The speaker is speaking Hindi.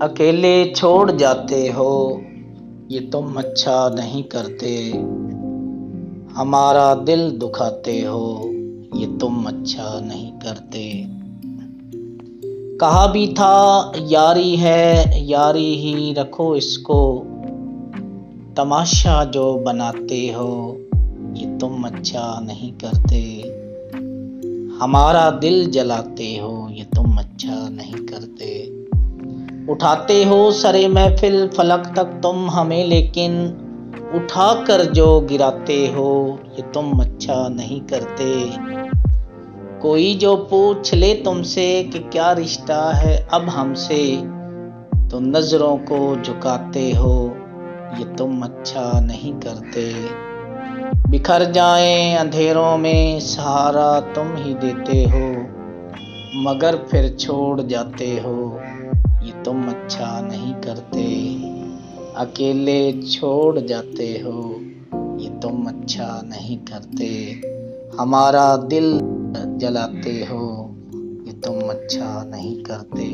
अकेले छोड़ जाते हो, ये तुम अच्छा नहीं करते। हमारा दिल दुखाते हो, ये तुम अच्छा नहीं करते। कहा भी था यारी है, यारी ही रखो इसको। तमाशा जो बनाते हो, ये तुम अच्छा नहीं करते। हमारा दिल जलाते हो, ये तुम अच्छा नहीं करते। उठाते हो सरे महफिल फलक तक तुम हमें, लेकिन उठा कर जो गिराते हो, ये तुम अच्छा नहीं करते। कोई जो पूछ ले तुमसे कि क्या रिश्ता है अब हमसे, तो नजरों को झुकाते हो, ये तुम अच्छा नहीं करते। बिखर जाएं अंधेरों में सहारा तुम ही देते हो, मगर फिर छोड़ जाते हो, ये तुम अच्छा नहीं करते। अकेले छोड़ जाते हो, ये तुम अच्छा नहीं करते। हमारा दिल जलाते हो, ये तुम अच्छा नहीं करते।